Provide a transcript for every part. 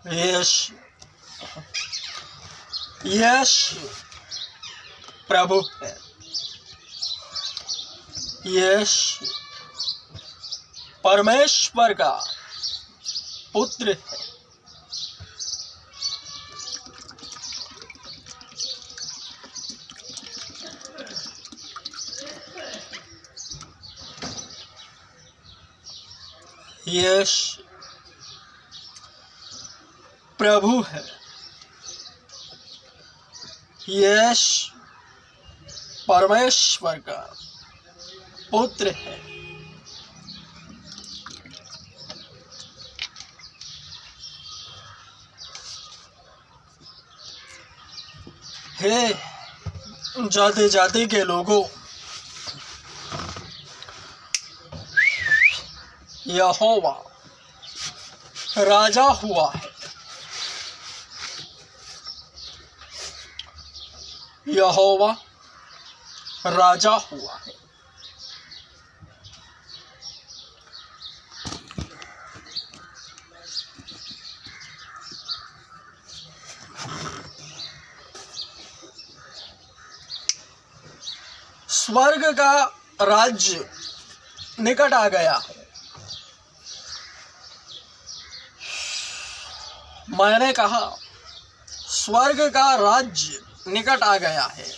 यश यश प्रभु है। यश परमेश्वर का पुत्र है। यश प्रभु है। यश परमेश्वर का पुत्र है। हे जाति जाति के लोगों, यहोवा राजा हुआ है। यहोवा राजा हुआ है। स्वर्ग का राज्य निकट आ गया है। मैंने कहा स्वर्ग का राज्य निकट आ गया है।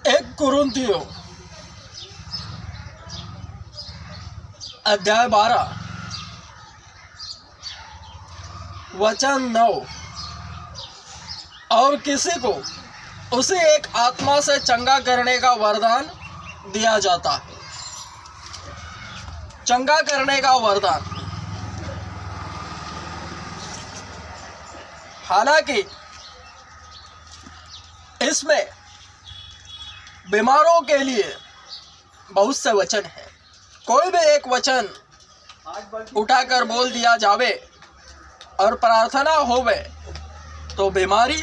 एक कुरिन्थियों अध्याय 12 वचन 9। और किसी को उसी एक आत्मा से चंगा करने का वरदान दिया जाता है। चंगा करने का वरदान। हालांकि इसमें बीमारों के लिए बहुत से वचन हैं। कोई भी एक वचन उठाकर बोल दिया जावे और प्रार्थना होवे तो बीमारी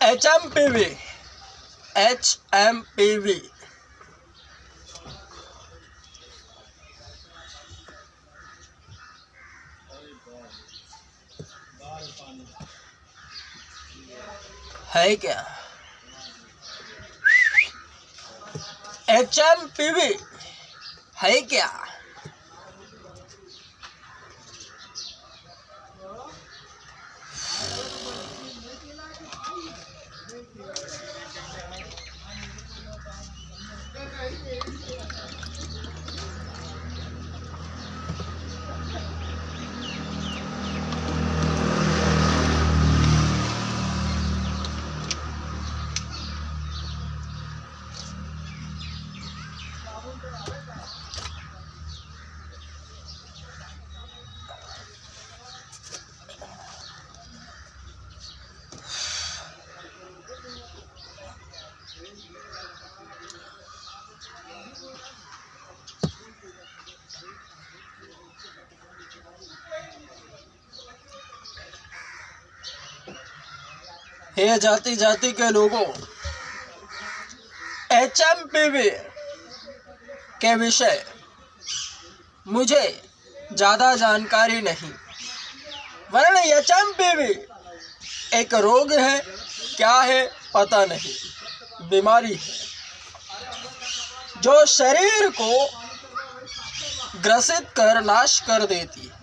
HMPV है क्या? HMPV है क्या? हे जाति जाति के लोगों, HMPV के विषय मुझे ज़्यादा जानकारी नहीं। वरना HMPV एक रोग है, क्या है पता नहीं, बीमारी है जो शरीर को ग्रसित कर नाश कर देती है।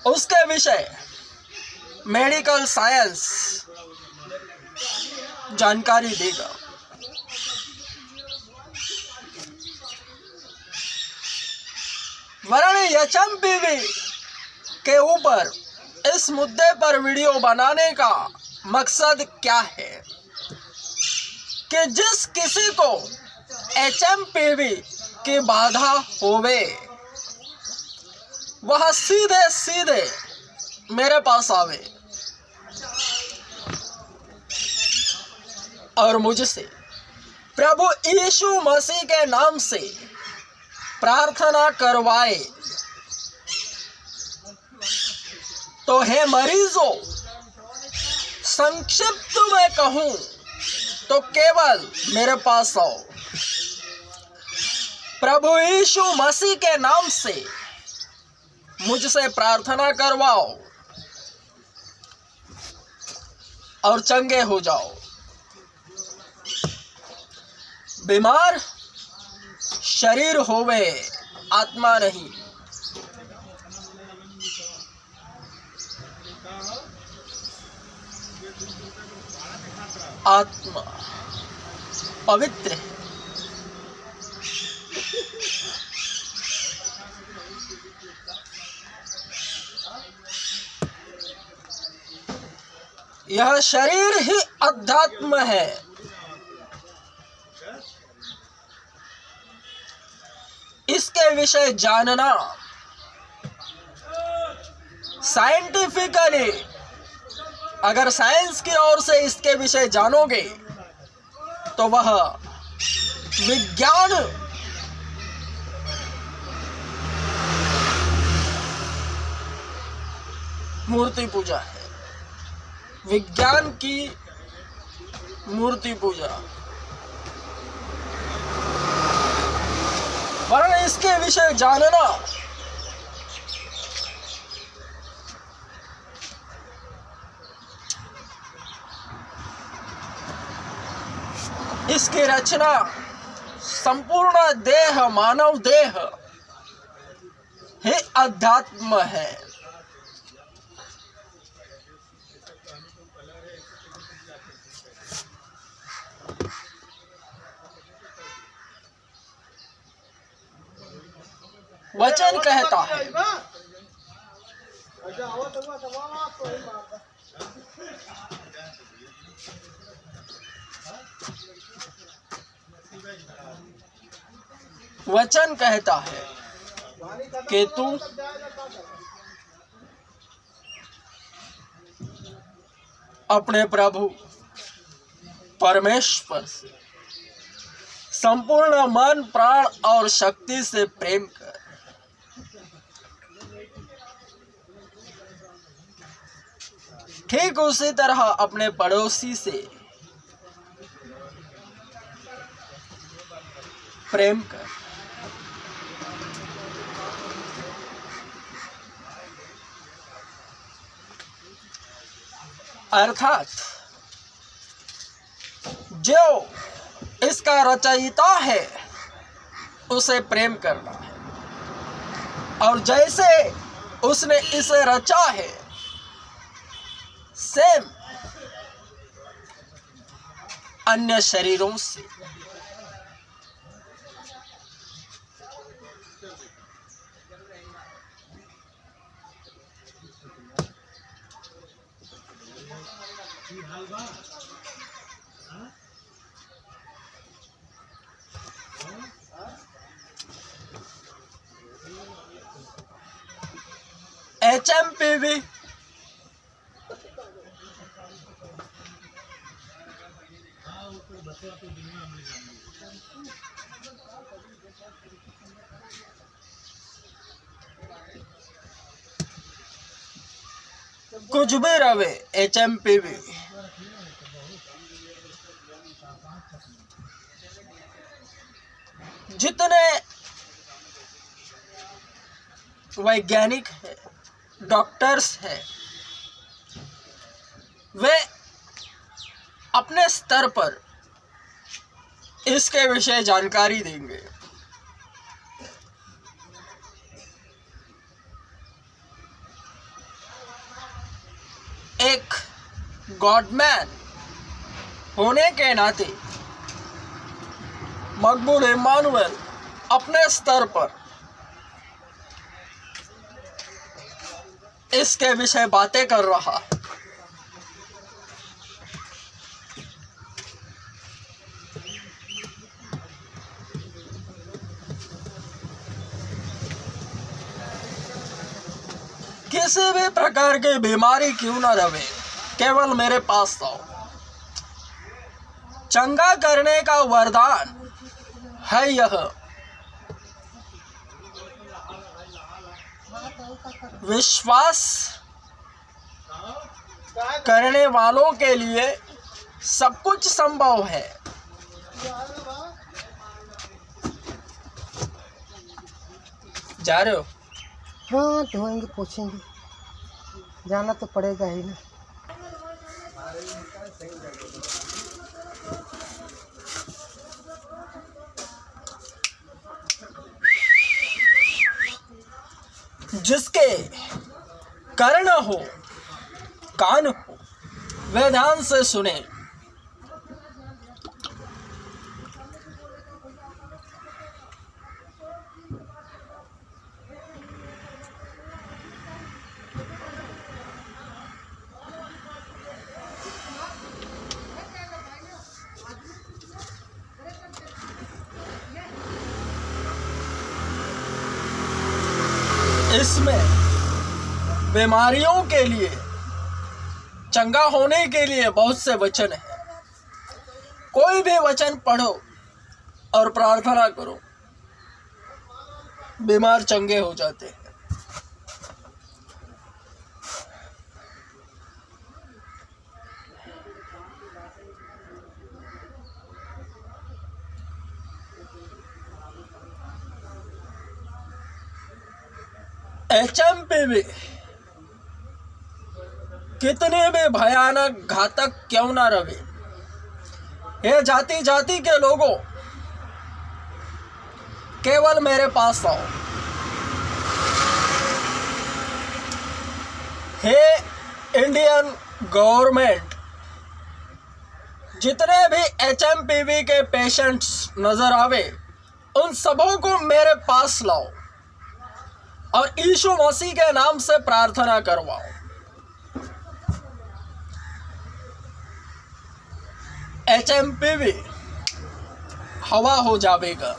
उसके विषय मेडिकल साइंस जानकारी देगा। वरण एचएमपीवी के ऊपर इस मुद्दे पर वीडियो बनाने का मकसद क्या है कि जिस किसी को एचएमपीवी की बाधा होवे वह सीधे सीधे मेरे पास आवे और मुझसे प्रभु यीशु मसीह के नाम से प्रार्थना करवाए। तो हे मरीजों, संक्षिप्त में कहूं तो केवल मेरे पास आओ, प्रभु यीशु मसीह के नाम से मुझसे प्रार्थना करवाओ और चंगे हो जाओ। बीमार शरीर होवे, आत्मा नहीं। आत्मा पवित्र है। यह शरीर ही अध्यात्म है। इसके विषय जानना साइंटिफिकली, अगर साइंस की ओर से इसके विषय जानोगे तो वह विज्ञान मूर्ति पूजा है, विज्ञान की मूर्ति पूजा। वरना इसके विषय जानना इसकी रचना संपूर्ण देह, मानव देह ही अध्यात्म है। वचन कहता है, वचन कहता है कि तू अपने प्रभु परमेश्वर से संपूर्ण मन, प्राण और शक्ति से प्रेम कर। ठीक उसी तरह अपने पड़ोसी से प्रेम कर। अर्थात जो इसका रचयिता है उसे प्रेम करना है, और जैसे उसने इसे रचा है सेम अन्य शरीरों से। एचएमपीवी कुछ भी रहे, एचएमपीवी जितने वैज्ञानिक है, डॉक्टर्स है, वे अपने स्तर पर इसके विषय जानकारी देंगे। एक गॉडमैन होने के नाते मकबूल इमानुएल अपने स्तर पर इसके विषय बातें कर रहा है। किसी भी प्रकार की बीमारी क्यों ना रहे, केवल मेरे पास आओ। चंगा करने का वरदान है यह। विश्वास करने वालों के लिए सब कुछ संभव है। जा रहे हो? हाँ, धोएंगे पोछेंगे, जाना तो पड़ेगा ही ना। जिसके कर्ण हो, कान हो, वे ध्यान से सुने। इसमें बीमारियों के लिए, चंगा होने के लिए बहुत से वचन हैं। कोई भी वचन पढ़ो और प्रार्थना करो, बीमार चंगे हो जाते हैं। HMPV कितने भी भयानक घातक क्यों ना रहे, ये जाति जाति के लोगों, केवल मेरे पास आओ। हे इंडियन गवर्नमेंट, जितने भी HMPV के पेशेंट्स नजर आवे, उन सबों को मेरे पास लाओ और यीशु मसीह के नाम से प्रार्थना करवाओ। HMPV हवा हो जाएगा,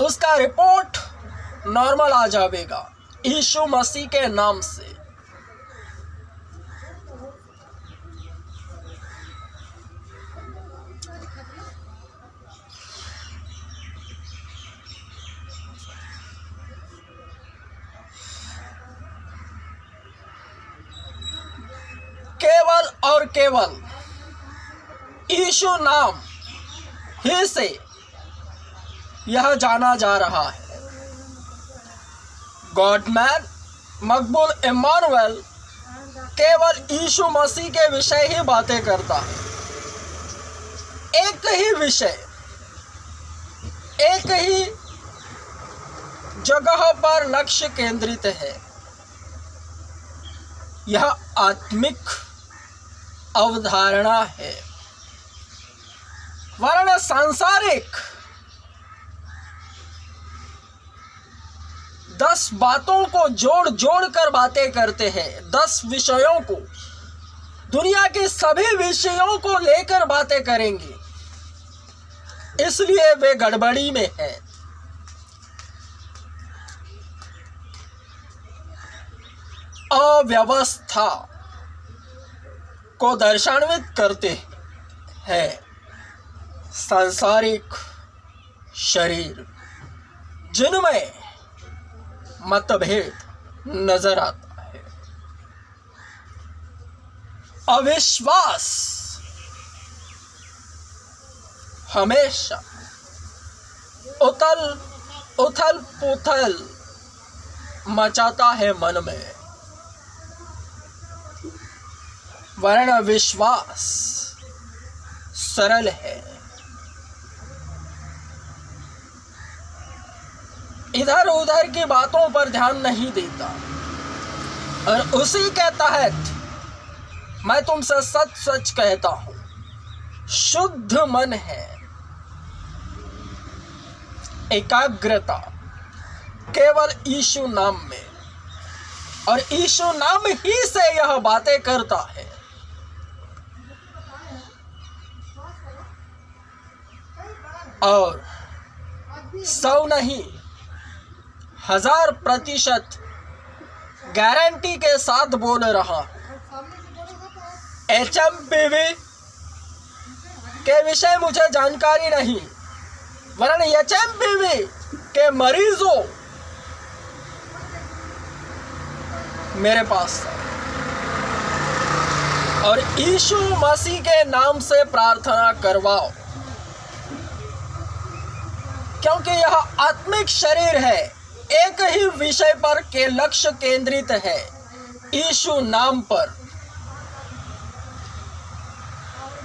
उसका रिपोर्ट नॉर्मल आ जाएगा यीशु मसीह के नाम से। केवल और केवल यीशु नाम ही से यह जाना जा रहा है। गॉडमैन मकबूल इम्मानुएल केवल यीशु मसीह के विषय ही बातें करता है। एक ही विषय, एक ही जगह पर लक्ष्य केंद्रित है। यह आत्मिक अवधारणा है, वरना सांसारिक 10 बातों को जोड़ जोड़ कर बातें करते हैं। 10 विषयों को, दुनिया के सभी विषयों को लेकर बातें करेंगे, इसलिए वे गड़बड़ी में हैं। अव्यवस्था को दर्शान्वित करते हैं सांसारिक शरीर, जिनमें मतभेद नजर आता है। अविश्वास हमेशा उथल पुथल मचाता है मन में, वरना विश्वास सरल है। इधर उधर की बातों पर ध्यान नहीं देता, और उसी के तहत मैं तुमसे सच सच कहता हूं, शुद्ध मन है, एकाग्रता केवल यीशु नाम में, और यीशु नाम ही से यह बातें करता है। और 100 नहीं 1000% गारंटी के साथ बोल रहा हूं। HMPV के विषय मुझे जानकारी नहीं, वरन HMPV के मरीजों मेरे पास था और यीशु मसीह के नाम से प्रार्थना करवाओ, क्योंकि यह आत्मिक शरीर है, एक ही विषय पर के लक्ष्य केंद्रित है, यीशु नाम पर,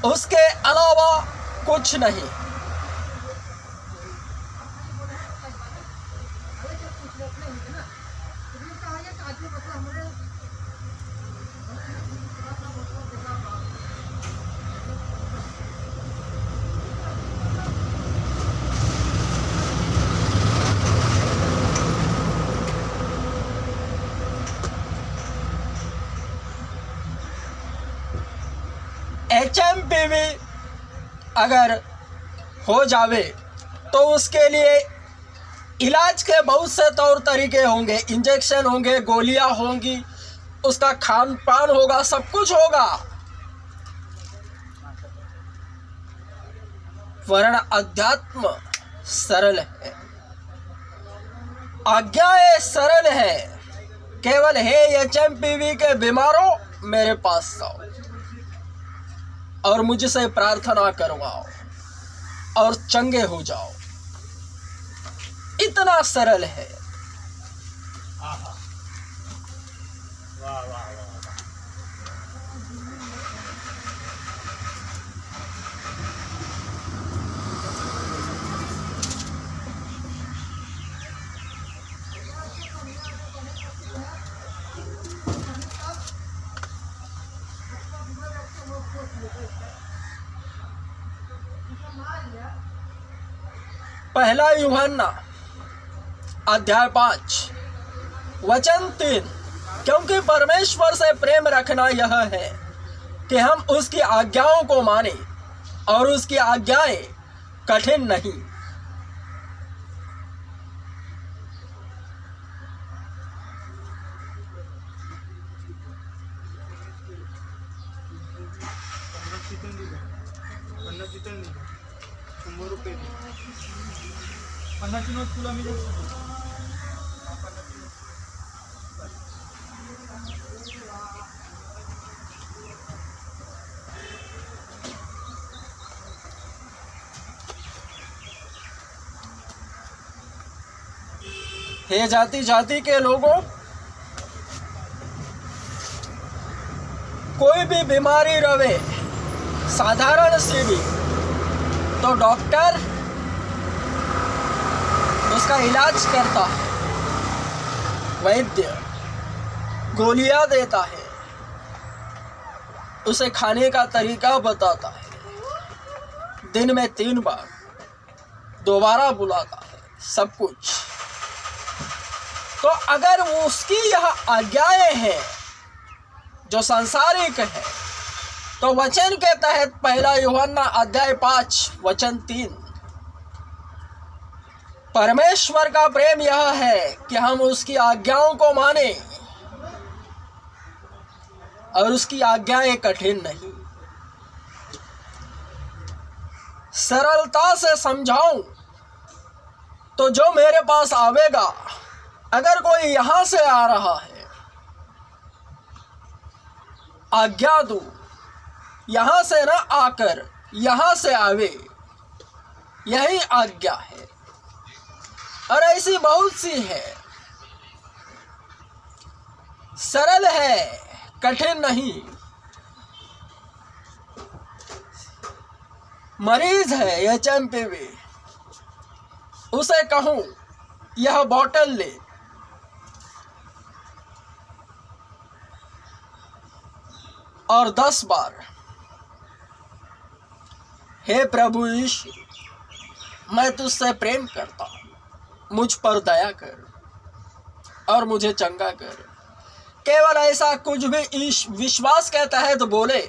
उसके अलावा कुछ नहीं। HMPV अगर हो जावे तो उसके लिए इलाज के बहुत से तौर तरीके होंगे, इंजेक्शन होंगे, गोलियां होंगी, उसका खान पान होगा, सब कुछ होगा। वर्ण अध्यात्म सरल है, आज्ञाएं सरल है। केवल हे HMPV के बीमारों मेरे पास आओ और मुझसे प्रार्थना करवाओ और चंगे हो जाओ, इतना सरल है। वाह वाह वाह। पहला यूहन्ना अध्याय 5 वचन 3, क्योंकि परमेश्वर से प्रेम रखना यह है कि हम उसकी आज्ञाओं को माने और उसकी आज्ञाएं कठिन नहीं। हे जाति जाति के लोगों, कोई भी बीमारी रहे, साधारण सी भी, तो डॉक्टर उसका इलाज करता है, वैद्य गोलियां देता है, उसे खाने का तरीका बताता है, दिन में 3 बार दोबारा बुलाता है, सब कुछ। तो अगर वो उसकी यह आज्ञाएं हैं जो सांसारिक है, तो वचन के तहत पहला यूहन्ना अध्याय 5 वचन 3, परमेश्वर का प्रेम यह है कि हम उसकी आज्ञाओं को माने और उसकी आज्ञाएं कठिन नहीं। सरलता से समझाऊं तो जो मेरे पास आवेगा, अगर कोई यहां से आ रहा है, आज्ञा दूं, यहां से ना आकर यहां से आवे, यही आज्ञा है। और ऐसी बहुत सी है, सरल है, कठिन नहीं। मरीज है HMPV, उसे कहूं यह बोतल ले, और 10 बार हे प्रभु यीशु, मैं तुझसे प्रेम करता हूं, मुझ पर दया कर और मुझे चंगा कर। केवल ऐसा कुछ भी विश्वास के तहत बोले,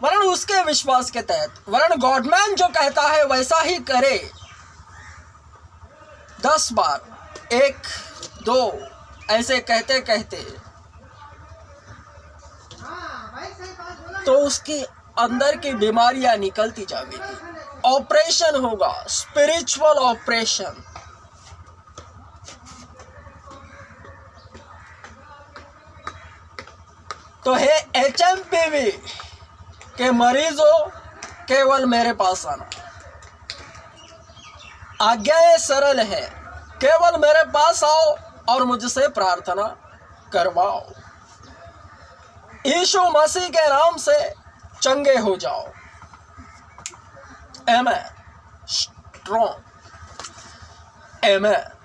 वरन उसके विश्वास के तहत, वरन गॉडमैन जो कहता है वैसा ही करे। 10 बार, 1 2 ऐसे कहते कहते तो उसकी अंदर की बीमारियां निकलती जाएगी। ऑपरेशन होगा, स्पिरिचुअल ऑपरेशन। तो हे HMPV के मरीजों, केवल मेरे पास आना। आज्ञाएं सरल है, केवल मेरे पास आओ और मुझसे प्रार्थना करवाओ। यीशु मसीह के नाम से चंगे हो जाओ। आमेन। स्ट्रॉन्ग। आमेन।